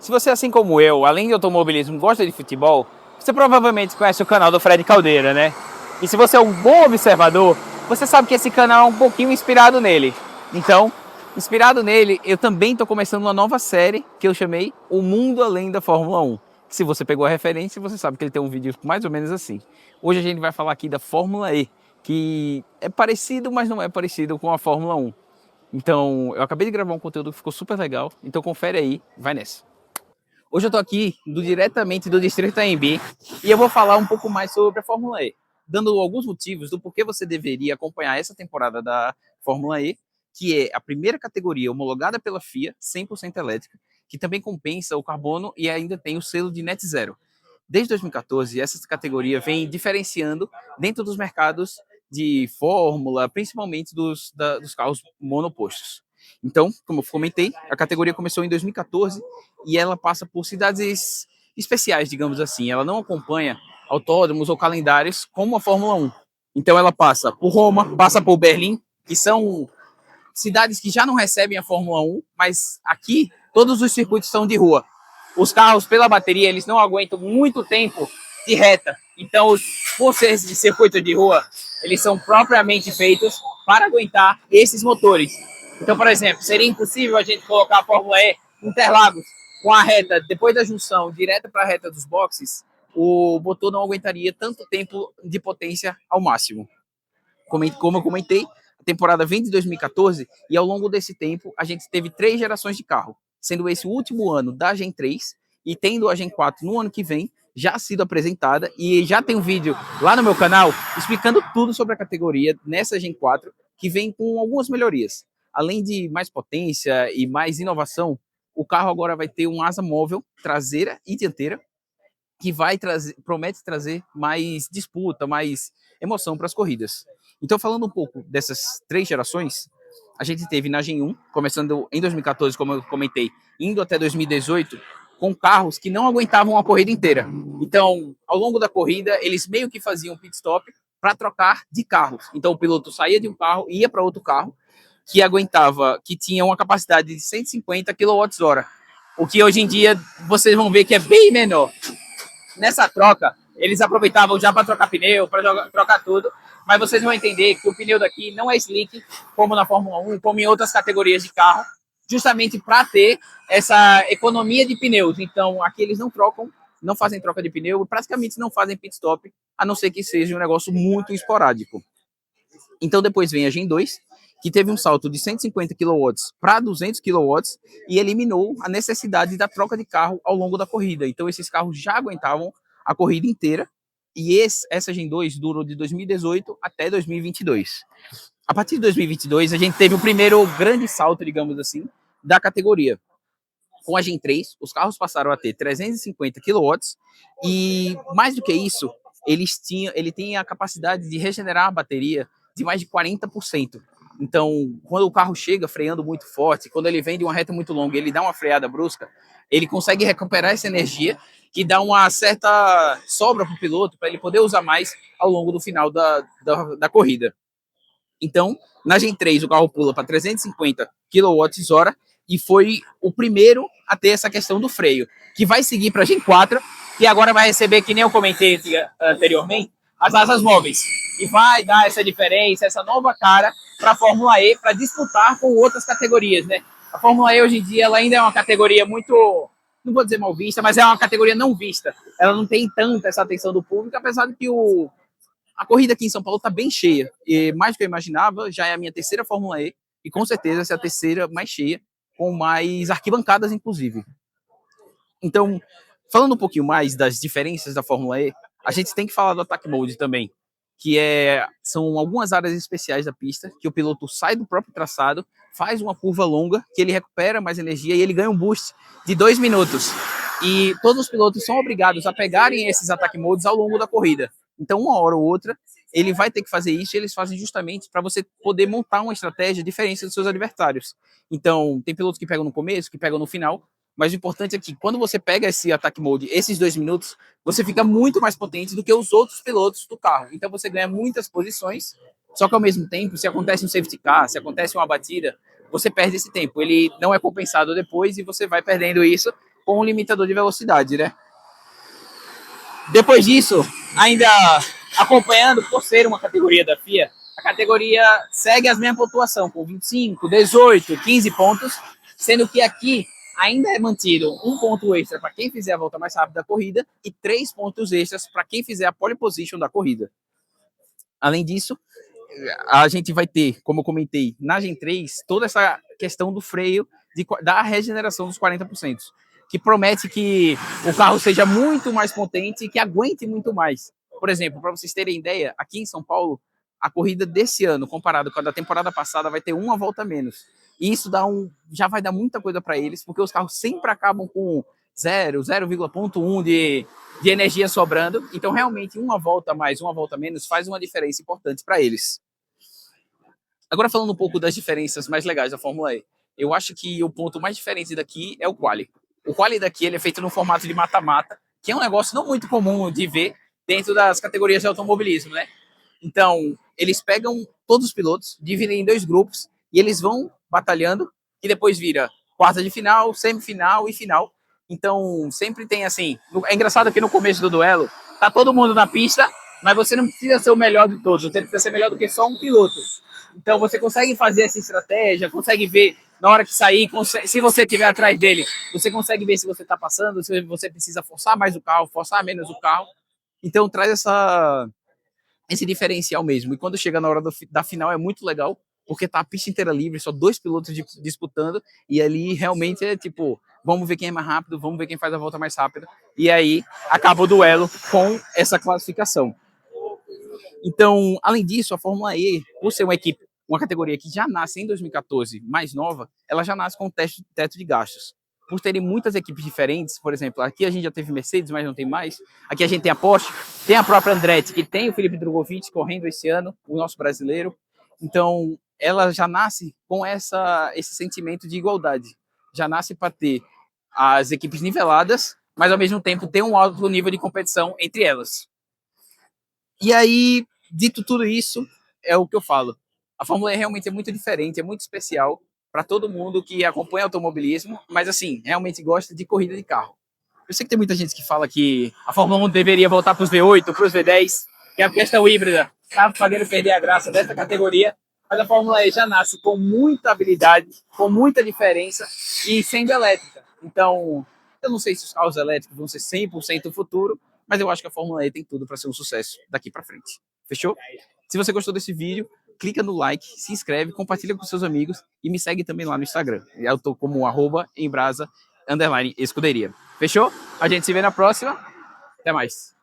Se você, assim como eu, além de automobilismo, gosta de futebol, você provavelmente conhece o canal do Fred Caldeira, né? E se você é um bom observador, você sabe que esse canal é um pouquinho inspirado nele. Então, inspirado nele, eu também estou começando uma nova série que eu chamei O Mundo Além da Fórmula 1. Se você pegou a referência, você sabe que ele tem um vídeo mais ou menos assim. Hoje a gente vai falar aqui da Fórmula E, que é parecido, mas não é parecido com a Fórmula 1. Então, eu acabei de gravar um conteúdo que ficou super legal, então confere aí, vai nessa. Hoje eu tô aqui diretamente do Distrito AMB e eu vou falar um pouco mais sobre a Fórmula E, dando alguns motivos do porquê você deveria acompanhar essa temporada da Fórmula E, que é a primeira categoria homologada pela FIA, 100% elétrica, que também compensa o carbono e ainda tem o selo de Net Zero. Desde 2014, essa categoria vem diferenciando dentro dos mercados de Fórmula, principalmente dos carros monopostos. Então, como eu comentei, a categoria começou em 2014 e ela passa por cidades especiais, digamos assim. Ela não acompanha autódromos ou calendários como a Fórmula 1. Então, ela passa por Roma, passa por Berlim, que são cidades que já não recebem a Fórmula 1, mas aqui todos os circuitos são de rua. Os carros, pela bateria, eles não aguentam muito tempo de reta. Então, por ser de circuito de rua, eles são propriamente feitos para aguentar esses motores. Então, por exemplo, seria impossível a gente colocar a Fórmula E em Interlagos com a reta, depois da junção, direto para a reta dos boxes, o motor não aguentaria tanto tempo de potência ao máximo. Como eu comentei, a temporada vem de 2014 e ao longo desse tempo a gente teve 3 gerações de carro, sendo esse o último ano da Gen 3 e tendo a Gen 4 no ano que vem já sido apresentada e já tem um vídeo lá no meu canal explicando tudo sobre a categoria nessa Gen 4 que vem com algumas melhorias. Além de mais potência e mais inovação, o carro agora vai ter um asa móvel traseira e dianteira que vai trazer, promete trazer mais disputa, mais emoção para as corridas. Então, falando um pouco dessas 3 gerações, a gente teve na Gen 1, começando em 2014, como eu comentei, indo até 2018, com carros que não aguentavam a corrida inteira. Então, ao longo da corrida, eles meio que faziam pit stop para trocar de carros. Então, o piloto saía de um carro e ia para outro carro que aguentava, que tinha uma capacidade de 150 kWh, o que hoje em dia vocês vão ver que é bem menor. Nessa troca, eles aproveitavam já para trocar pneu, para trocar tudo, mas vocês vão entender que o pneu daqui não é slick, como na Fórmula 1, como em outras categorias de carro, justamente para ter essa economia de pneus. Então, aqui eles não trocam, não fazem troca de pneu, praticamente não fazem pit stop, a não ser que seja um negócio muito esporádico. Então, depois vem a Gen 2, que teve um salto de 150 kW para 200 kW e eliminou a necessidade da troca de carro ao longo da corrida. Então, esses carros já aguentavam a corrida inteira e essa Gen 2 durou de 2018 até 2022. A partir de 2022, a gente teve o primeiro grande salto, digamos assim, da categoria. Com a Gen 3, os carros passaram a ter 350 kW e, mais do que isso, ele tem a capacidade de regenerar a bateria de mais de 40%. Então, quando o carro chega freando muito forte, quando ele vem de uma reta muito longa, ele dá uma freada brusca, ele consegue recuperar essa energia que dá uma certa sobra para o piloto para ele poder usar mais ao longo do final da corrida. Então, na Gen 3, o carro pula para 350 kWh e foi o primeiro a ter essa questão do freio, que vai seguir para a Gen 4, que agora vai receber, que nem eu comentei anteriormente, as asas móveis. E vai dar essa diferença, essa nova cara para a Fórmula E, para disputar com outras categorias, né? A Fórmula E hoje em dia ela ainda é uma categoria muito, não vou dizer mal vista, mas é uma categoria não vista. Ela não tem tanta essa atenção do público, apesar de que a corrida aqui em São Paulo está bem cheia. E mais do que eu imaginava, já é a minha terceira Fórmula E, e com certeza essa é a terceira mais cheia, com mais arquibancadas, inclusive. Então, falando um pouquinho mais das diferenças da Fórmula E, a gente tem que falar do Attack Mode também, que são algumas áreas especiais da pista, que o piloto sai do próprio traçado, faz uma curva longa, que ele recupera mais energia e ele ganha um boost de 2 minutos. E todos os pilotos são obrigados a pegarem esses Attack Modes ao longo da corrida. Então, uma hora ou outra, ele vai ter que fazer isso e eles fazem justamente para você poder montar uma estratégia diferente dos seus adversários. Então, tem pilotos que pegam no começo, que pegam no final, mas o importante é que quando você pega esse Attack Mode, esses 2 minutos, você fica muito mais potente do que os outros pilotos do carro. Então você ganha muitas posições, só que ao mesmo tempo, se acontece um safety car, se acontece uma batida, você perde esse tempo. Ele não é compensado depois e você vai perdendo isso com um limitador de velocidade, né? Depois disso, ainda acompanhando, por ser uma categoria da FIA, a categoria segue as mesmas pontuação, com 25, 18, 15 pontos, sendo que aqui ainda é mantido um ponto extra para quem fizer a volta mais rápida da corrida e 3 pontos extras para quem fizer a pole position da corrida. Além disso, a gente vai ter, como eu comentei, na Gen 3, toda essa questão do freio, da regeneração dos 40%, que promete que o carro seja muito mais potente e que aguente muito mais. Por exemplo, para vocês terem ideia, aqui em São Paulo, a corrida desse ano, comparado com a da temporada passada, vai ter uma volta a menos. E isso já vai dar muita coisa para eles, porque os carros sempre acabam com 0,1 de energia sobrando. Então, realmente, uma volta a mais, uma volta a menos, faz uma diferença importante para eles. Agora, falando um pouco das diferenças mais legais da Fórmula E, eu acho que o ponto mais diferente daqui é o quali. O quali daqui ele é feito no formato de mata-mata, que é um negócio não muito comum de ver dentro das categorias de automobilismo, né? Então, eles pegam todos os pilotos, dividem em 2 grupos e eles vão batalhando e depois vira quarta de final, semifinal e final. Então, sempre tem assim... É engraçado que no começo do duelo, tá todo mundo na pista, mas você não precisa ser o melhor de todos, você precisa ser melhor do que só um piloto. Então, você consegue fazer essa estratégia, consegue ver na hora que sair, se você estiver atrás dele, você consegue ver se você está passando, se você precisa forçar mais o carro, forçar menos o carro. Então, traz esse diferencial mesmo. E quando chega na hora da final é muito legal, porque tá a pista inteira livre, só 2 pilotos disputando, e ali realmente é tipo, vamos ver quem é mais rápido, vamos ver quem faz a volta mais rápida, e aí acaba o duelo com essa classificação. Então, além disso, a Fórmula E, por ser uma categoria que já nasce em 2014, mais nova, ela já nasce com um teto de gastos. Por terem muitas equipes diferentes, por exemplo, aqui a gente já teve Mercedes, mas não tem mais. Aqui a gente tem a Porsche, tem a própria Andretti, que tem o Felipe Drogovic correndo esse ano, o nosso brasileiro. Então, ela já nasce com esse sentimento de igualdade. Já nasce para ter as equipes niveladas, mas ao mesmo tempo ter um alto nível de competição entre elas. E aí, dito tudo isso, é o que eu falo. A Fórmula E realmente é muito diferente, é muito especial para todo mundo que acompanha automobilismo, mas assim, realmente gosta de corrida de carro. Eu sei que tem muita gente que fala que a Fórmula 1 deveria voltar para os V8, para os V10, que é a questão híbrida está fazendo perder a graça dessa categoria, mas a Fórmula E já nasce com muita habilidade, com muita diferença e sendo elétrica. Então, eu não sei se os carros elétricos vão ser 100% o futuro, mas eu acho que a Fórmula E tem tudo para ser um sucesso daqui para frente. Fechou? Se você gostou desse vídeo, clica no like, se inscreve, compartilha com seus amigos e me segue também lá no Instagram. Eu tô como @embrasa_escuderia. Fechou? A gente se vê na próxima. Até mais.